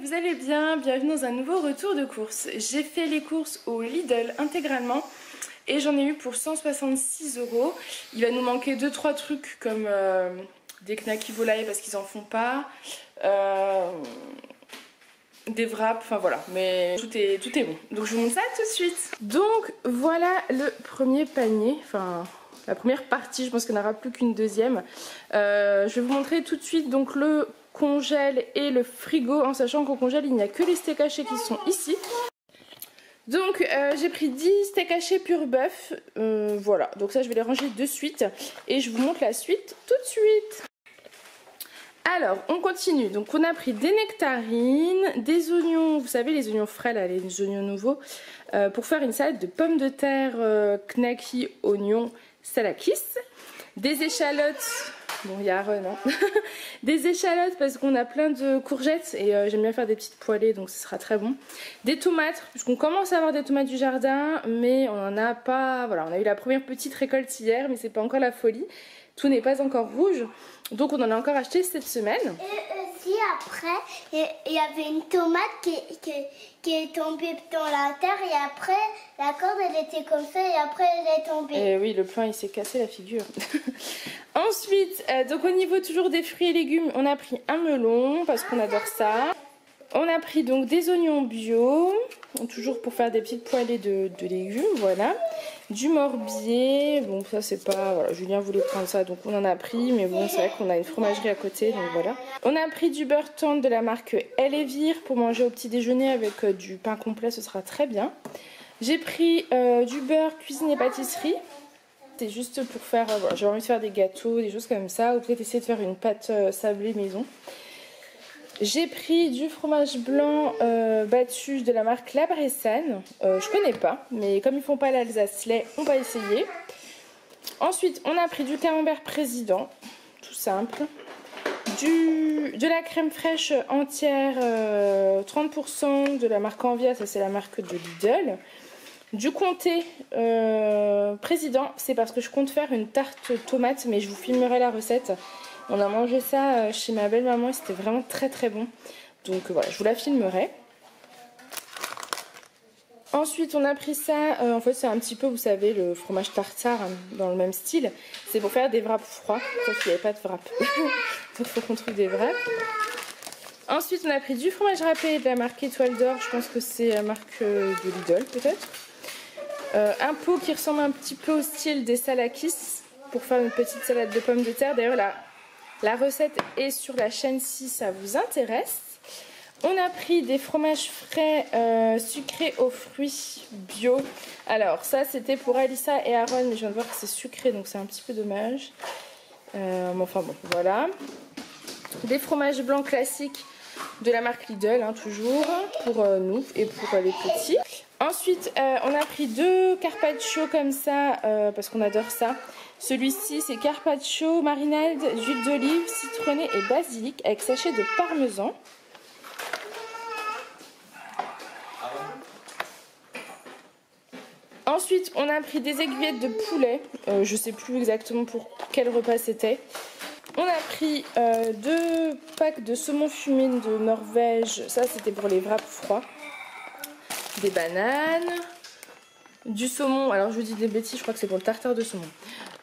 vous allez bien? Bienvenue dans un nouveau retour de course. J'ai fait les courses au Lidl intégralement et j'en ai eu pour 166 €. Il va nous manquer 2-3 trucs comme des knackis volailles parce qu'ils en font pas, des wraps, enfin voilà, mais tout est bon. Donc je vous montre ça tout de suite. Donc voilà le premier panier, enfin la première partie, je pense qu'il n'y en aura plus qu'une deuxième. Je vais vous montrer tout de suite donc le congèle et le frigo, en sachant qu'au congèle il n'y a que les steaks hachés qui sont ici. Donc j'ai pris 10 steaks hachés pur bœuf, voilà, donc ça je vais les ranger de suite et je vous montre la suite tout de suite. Alors on continue, donc on a pris des nectarines, des oignons, vous savez les oignons frais là, les oignons nouveaux, pour faire une salade de pommes de terre, knacky, oignons, salakis, des échalotes. Bon, il y a Aaron, hein. Des échalotes parce qu'on a plein de courgettes et j'aime bien faire des petites poêlées, donc ce sera très bon. Des tomates, puisqu'on commence à avoir des tomates du jardin, mais on n'en a pas. Voilà, on a eu la première petite récolte hier, mais c'est pas encore la folie. Tout n'est pas encore rouge, donc on en a encore acheté cette semaine. Et aussi après, il y avait une tomate qui est tombée dans la terre et après la corde elle était comme ça et après elle est tombée. Et oui, le plan il s'est cassé la figure. Ensuite, donc au niveau toujours des fruits et légumes, on a pris un melon parce qu'on adore ça. On a pris donc des oignons bio, toujours pour faire des petites poêlées de légumes, voilà. Du morbier, bon ça c'est pas, voilà, Julien voulait prendre ça donc on en a pris, mais bon c'est vrai qu'on a une fromagerie à côté donc voilà. On a pris du beurre tendre de la marque Elevir pour manger au petit déjeuner avec du pain complet, ce sera très bien. J'ai pris du beurre cuisine et pâtisserie. C'est juste pour faire, voilà, j'ai envie de faire des gâteaux, des choses comme ça, ou peut-être essayer de faire une pâte sablée maison. J'ai pris du fromage blanc battu de la marque La Bressane. Je connais pas, mais comme ils font pas l'Alsace-lait, on va essayer. Ensuite, on a pris du camembert président, tout simple. De la crème fraîche entière, 30% de la marque Envia, ça c'est la marque de Lidl. Du comté président, c'est parce que je compte faire une tarte tomate, mais je vous filmerai la recette. On a mangé ça chez ma belle-maman et c'était vraiment très très bon. Donc voilà, je vous la filmerai. Ensuite, on a pris ça, en fait c'est un petit peu, vous savez, le fromage tartare hein, dans le même style. C'est pour faire des wraps froids, sauf qu'il n'y avait pas de wraps. Donc il faut qu'on trouve des wraps. Ensuite, on a pris du fromage râpé de la marque Étoile d'Or, je pense que c'est la marque de Lidl peut-être. Un pot qui ressemble un petit peu au style des salakis pour faire une petite salade de pommes de terre. D'ailleurs, la recette est sur la chaîne si ça vous intéresse. On a pris des fromages frais sucrés aux fruits bio. Alors ça c'était pour Alissa et Aaron, mais je viens de voir que c'est sucré donc c'est un petit peu dommage. Enfin bon, voilà. Des fromages blancs classiques de la marque Lidl, hein, toujours, pour nous et pour les petits. Ensuite, on a pris 2 carpaccio comme ça, parce qu'on adore ça. Celui-ci, c'est carpaccio, marinade, d'huile d'olive, citronnée et basilic, avec sachet de parmesan. Ensuite, on a pris des aiguillettes de poulet. Je sais plus exactement pour quel repas c'était. On a pris 2 packs de saumon fumé de Norvège. Ça, c'était pour les wraps froids. Des bananes. Du saumon. Alors, je vous dis des bêtises, je crois que c'est pour le tartare de saumon.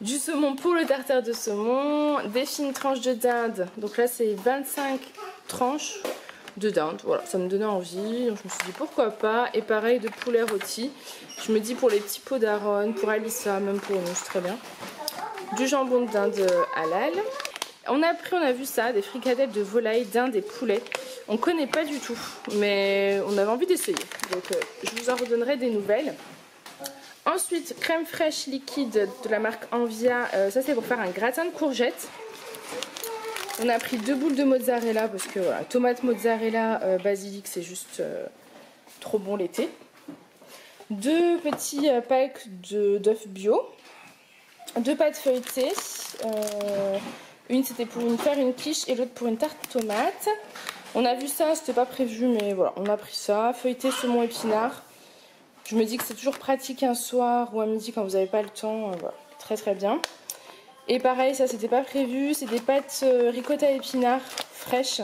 Du saumon pour le tartare de saumon. Des fines tranches de dinde. Donc là, c'est 25 tranches de dinde. Voilà, ça me donnait envie. Donc, je me suis dit pourquoi pas. Et pareil, de poulet rôti. Je me dis pour les petits pots d'Aaron, pour Alissa, même pour nous, c'est très bien. Du jambon de dinde halal. On a vu ça, des fricadelles de volaille, dinde et poulet. On connaît pas du tout, mais on avait envie d'essayer. Donc je vous en redonnerai des nouvelles. Ensuite, crème fraîche liquide de la marque Envia. Ça c'est pour faire un gratin de courgettes. On a pris 2 boules de mozzarella parce que voilà, tomate, mozzarella, basilic, c'est juste trop bon l'été. 2 petits packs d'œufs bio. 2 pâtes feuilletées. Une c'était pour faire une quiche et l'autre pour une tarte tomate. On a vu ça, c'était pas prévu mais voilà, on a pris ça. Feuilleté saumon épinard. Je me dis que c'est toujours pratique un soir ou à midi quand vous n'avez pas le temps. Voilà, très très bien. Et pareil, ça c'était pas prévu. C'est des pâtes ricotta épinard fraîches.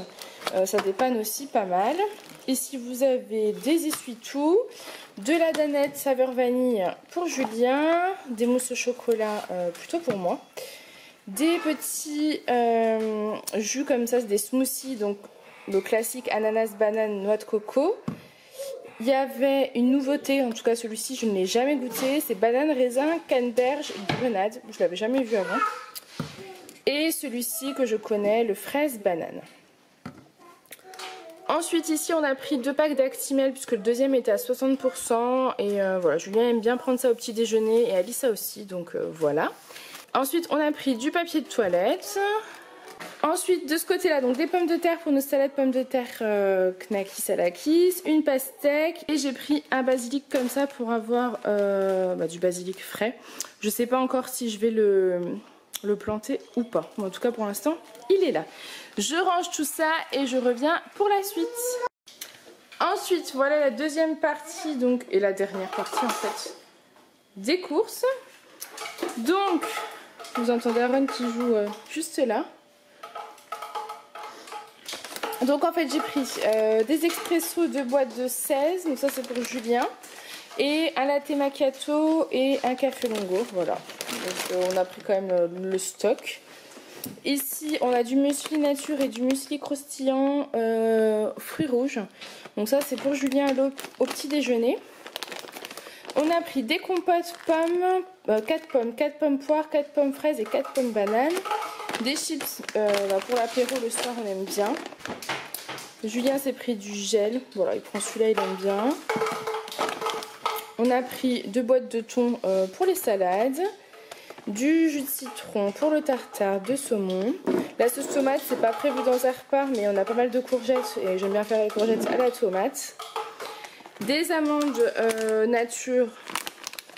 Ça dépanne aussi pas mal. Ici vous avez des essuie-tout, de la danette saveur vanille pour Julien, des mousses au chocolat plutôt pour moi, des petits jus comme ça, c'est des smoothies, donc le classique ananas, banane, noix de coco. Il y avait une nouveauté, en tout cas celui-ci je ne l'ai jamais goûté, c'est banane, raisin, canneberge, grenade, je ne l'avais jamais vu avant. Et celui-ci que je connais, le fraise banane. Ensuite ici on a pris 2 packs d'Actimel puisque le deuxième était à 60% et voilà, Julien aime bien prendre ça au petit déjeuner et Alissa aussi, donc voilà. Ensuite on a pris du papier de toilette. Ensuite de ce côté là, donc des pommes de terre pour nos salades pommes de terre Knackis à la Kiss, une pastèque et j'ai pris un basilic comme ça pour avoir du basilic frais. Je sais pas encore si je vais le planter ou pas. Bon, en tout cas pour l'instant il est là. Je range tout ça et je reviens pour la suite. Ensuite voilà la deuxième partie donc et la dernière partie en fait des courses. Donc vous entendez Aaron qui joue juste là. Donc en fait j'ai pris des expressos de boîte de 16, donc ça c'est pour Julien. Et un latte macchiato et un café longo, voilà. Donc on a pris quand même le stock. Ici on a du muesli nature et du muesli croustillant fruits rouges. Donc ça c'est pour Julien au petit déjeuner. On a pris des compotes pommes, 4 pommes poires, 4 pommes fraises et 4 pommes bananes. Des chips pour l'apéro le soir on aime bien. Julien s'est pris du gel, voilà il prend celui-là, il aime bien. On a pris 2 boîtes de thon pour les salades, du jus de citron pour le tartare de saumon. La sauce tomate c'est pas prévu dans un repas mais on a pas mal de courgettes et j'aime bien faire les courgettes à la tomate. Des amandes nature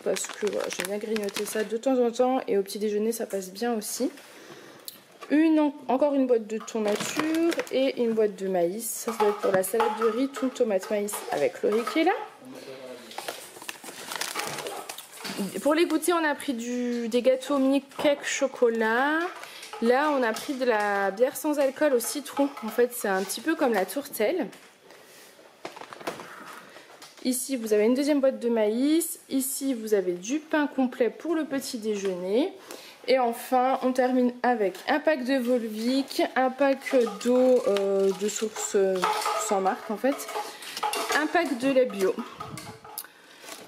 parce que voilà, j'aime bien grignoter ça de temps en temps et au petit déjeuner ça passe bien aussi. Encore une boîte de thon nature et une boîte de maïs. Ça doit être pour la salade de riz, thon, tomate, maïs avec le riz qui est là. Pour les goûters, on a pris des gâteaux mini cake chocolat. Là, on a pris de la bière sans alcool au citron. En fait, c'est un petit peu comme la tourtelle. Ici, vous avez une deuxième boîte de maïs. Ici, vous avez du pain complet pour le petit déjeuner. Et enfin, on termine avec un pack de Volvic, un pack d'eau de source sans marque en fait, un pack de lait bio.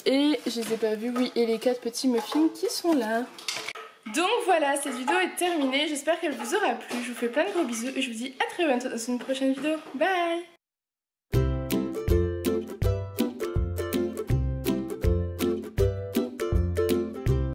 Et je les ai pas vus, oui, et les 4 petits muffins qui sont là. Donc voilà, cette vidéo est terminée. J'espère qu'elle vous aura plu. Je vous fais plein de gros bisous et je vous dis à très bientôt dans une prochaine vidéo. Bye!